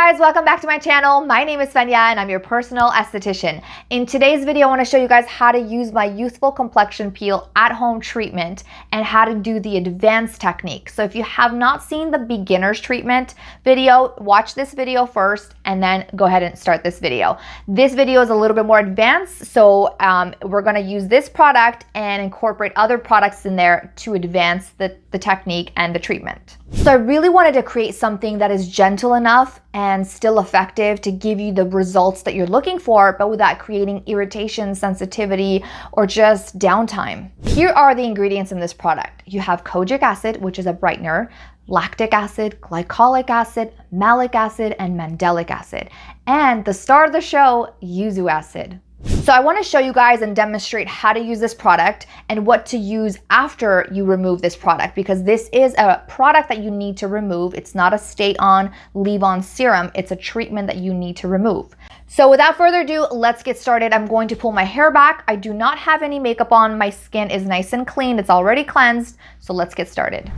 guys, welcome back to my channel. My name is Fenya and I'm your personal esthetician. In today's video, I want to show you guys how to use my Youthful Complexion Peel at-home treatment and how to do the advanced technique. So if you have not seen the beginner's treatment video, watch this video first and then go ahead and start this video. This video is a little bit more advanced, so we're going to use this product and incorporate other products in there to advance the technique and the treatment. So I really wanted to create something that is gentle enough and still effective to give you the results that you're looking for, but without creating irritation, sensitivity, or just downtime. Here are the ingredients in this product. You have kojic acid, which is a brightener, lactic acid, glycolic acid, malic acid, and mandelic acid. And the star of the show, yuzu acid. So I want to show you guys and demonstrate how to use this product and what to use after you remove this product, because this is a product that you need to remove. It's not a stay on, leave on serum. It's a treatment that you need to remove. So without further ado, let's get started. I'm going to pull my hair back. I do not have any makeup on. My skin is nice and clean. It's already cleansed. So let's get started.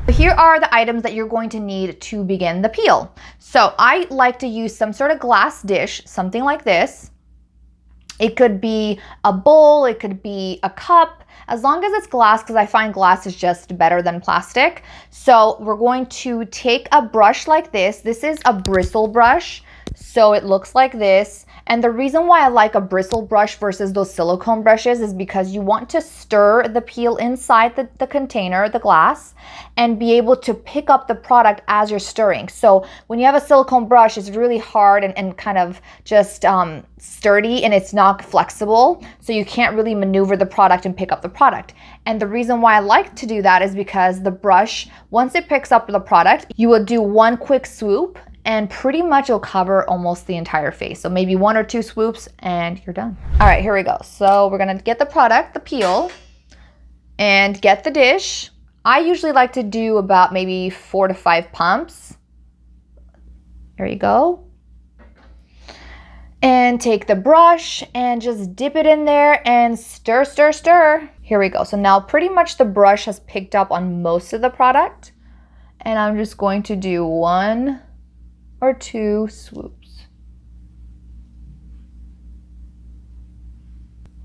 Here are the items that you're going to need to begin the peel. So I like to use some sort of glass dish, something like this. It could be a bowl, it could be a cup, as long as it's glass, because I find glass is just better than plastic. So we're going to take a brush like this. This is a bristle brush, so it looks like this. And the reason why I like a bristle brush versus those silicone brushes is because you want to stir the peel inside the container, the glass, and be able to pick up the product as you're stirring. So when you have a silicone brush, it's really hard and kind of just sturdy, and it's not flexible. So you can't really maneuver the product and pick up the product. And the reason why I like to do that is because the brush, once it picks up the product, you will do one quick swoop and pretty much it'll cover almost the entire face. So maybe one or two swoops and you're done. All right, here we go. So we're gonna get the product, the peel, and get the dish. I usually like to do about maybe 4 to 5 pumps. There you go. And take the brush and just dip it in there and stir, stir, stir. Here we go. So now pretty much the brush has picked up on most of the product. And I'm just going to do 1 or 2 swoops.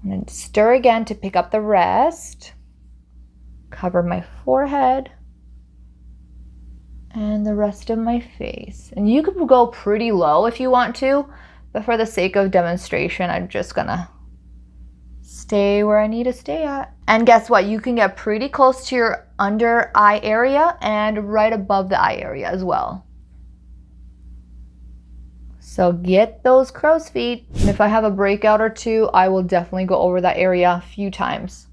And then stir again to pick up the rest. Cover my forehead and the rest of my face. And you could go pretty low if you want to, but for the sake of demonstration, I'm just gonna stay where I need to stay at. And guess what? You can get pretty close to your under eye area and right above the eye area as well. So get those crow's feet. And if I have a breakout or two, I will definitely go over that area a few times.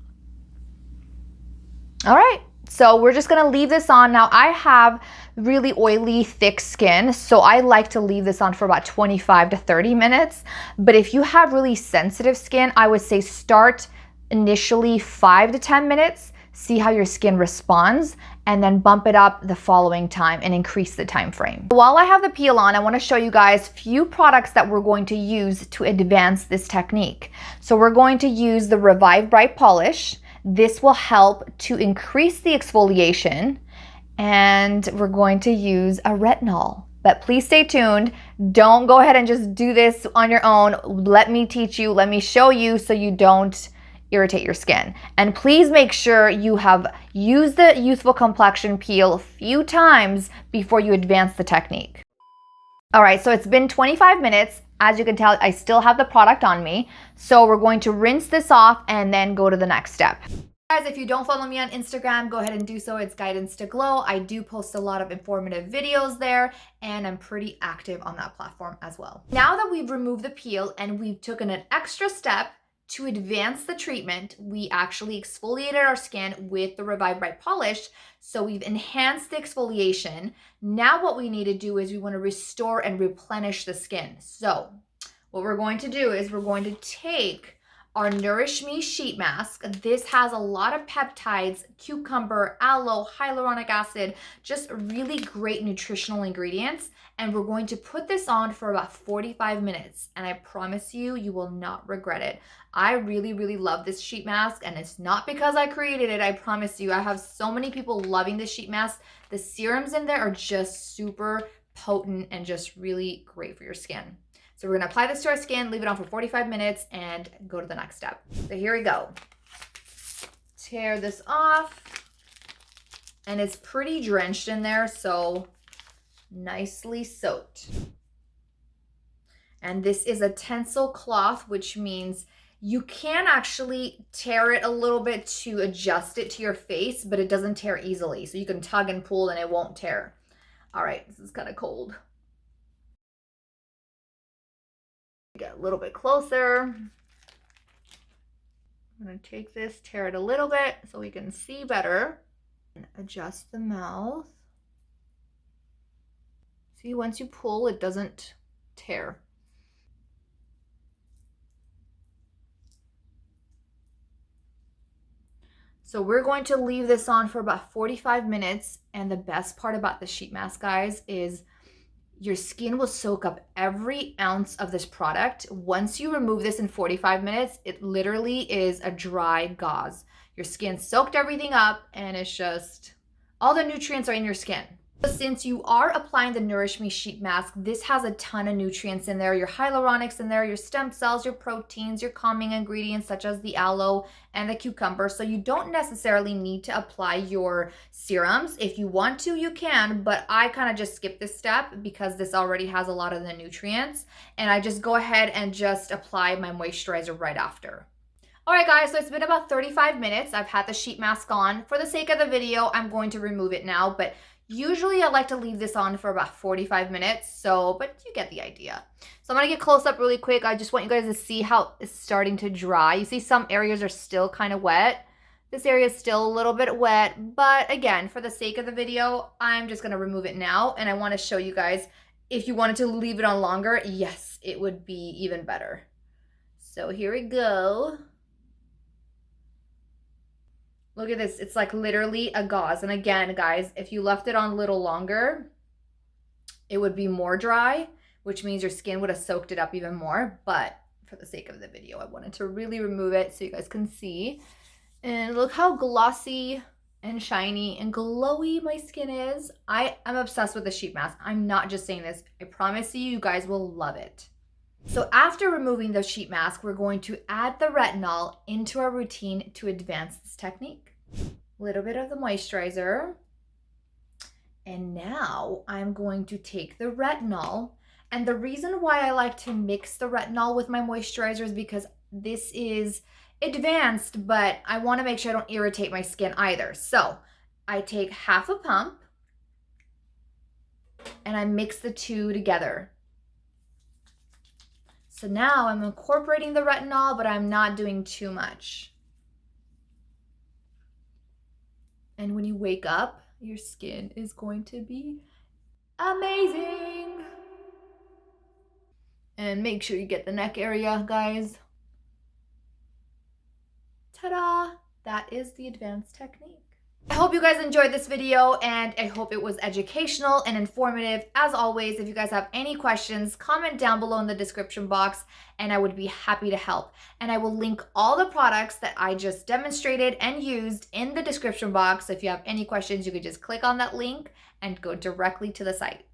All right, so we're just gonna leave this on. Now I have really oily, thick skin, so I like to leave this on for about 25 to 30 minutes. But if you have really sensitive skin, I would say start initially 5 to 10 minutes, see how your skin responds, and then bump it up the following time and increase the time frame. While I have the peel on, I want to show you guys a few products that we're going to use to advance this technique. So we're going to use the Revive Bright Polish. This will help to increase the exfoliation, and we're going to use a retinol. But please stay tuned. Don't go ahead and just do this on your own. Let me teach you, let me show you so you don't irritate your skin. And please make sure you have used the Youthful Complexion Peel a few times before you advance the technique. All right, so it's been 25 minutes. As you can tell, I still have the product on me. So we're going to rinse this off and then go to the next step. Guys, if you don't follow me on Instagram, go ahead and do so. It's Guidance to Glow. I do post a lot of informative videos there, and I'm pretty active on that platform as well. Now that we've removed the peel and we've taken an extra step to advance the treatment, we actually exfoliated our skin with the Revive Bright Polish. So we've enhanced the exfoliation. Now what we need to do is we want to restore and replenish the skin. So what we're going to do is we're going to take our Nourish Me Sheet Mask. This has a lot of peptides, cucumber, aloe, hyaluronic acid, just really great nutritional ingredients. And we're going to put this on for about 45 minutes. And I promise you, you will not regret it. I really, really love this sheet mask. And it's not because I created it, I promise you. I have so many people loving this sheet mask. The serums in there are just super potent and just really great for your skin. So we're gonna apply this to our skin, leave it on for 45 minutes, and go to the next step. So here we go. Tear this off. And it's pretty drenched in there, so nicely soaked. And this is a tensile cloth, which means you can actually tear it a little bit to adjust it to your face, but it doesn't tear easily. So you can tug and pull and it won't tear. All right, this is kind of cold. Get a little bit closer. I'm gonna take this, tear it a little bit so we can see better. And adjust the mouth. See, once you pull, it doesn't tear. So we're going to leave this on for about 45 minutes. And the best part about the sheet mask, guys, is your skin will soak up every ounce of this product. Once you remove this in 45 minutes, it literally is a dry gauze. Your skin soaked everything up and it's just, all the nutrients are in your skin. Since you are applying the Nourish Me Sheet Mask, this has a ton of nutrients in there. Your hyaluronics in there, your stem cells, your proteins, your calming ingredients such as the aloe and the cucumber. So you don't necessarily need to apply your serums. If you want to, you can, but I kind of just skip this step because this already has a lot of the nutrients. And I just go ahead and just apply my moisturizer right after. All right, guys, so it's been about 35 minutes. I've had the sheet mask on. For the sake of the video, I'm going to remove it now, but usually I like to leave this on for about 45 minutes, but you get the idea. So I'm gonna get close up really quick. I just want you guys to see how it's starting to dry. You see some areas are still kind of wet. This area is still a little bit wet, but again, for the sake of the video, I'm just gonna remove it now. And I wanna show you guys, if you wanted to leave it on longer, yes, it would be even better. So here we go. Look at this, it's like literally a gauze. And again, guys, if you left it on a little longer, it would be more dry, which means your skin would have soaked it up even more. But for the sake of the video, I wanted to really remove it so you guys can see. And look how glossy and shiny and glowy my skin is. I'm obsessed with the sheet mask. I'm not just saying this. I promise you, you guys will love it. So after removing the sheet mask, we're going to add the retinol into our routine to advance this technique. A little bit of the moisturizer. And now I'm going to take the retinol. And the reason why I like to mix the retinol with my moisturizer is because this is advanced, but I want to make sure I don't irritate my skin either. So I take half a pump and I mix the two together. So now I'm incorporating the retinol, but I'm not doing too much. And when you wake up, your skin is going to be amazing. And make sure you get the neck area, guys. Ta-da! That is the advanced technique. I hope you guys enjoyed this video and I hope it was educational and informative. As always, if you guys have any questions, comment down below in the description box and I would be happy to help. And I will link all the products that I just demonstrated and used in the description box. So if you have any questions, you could just click on that link and go directly to the site.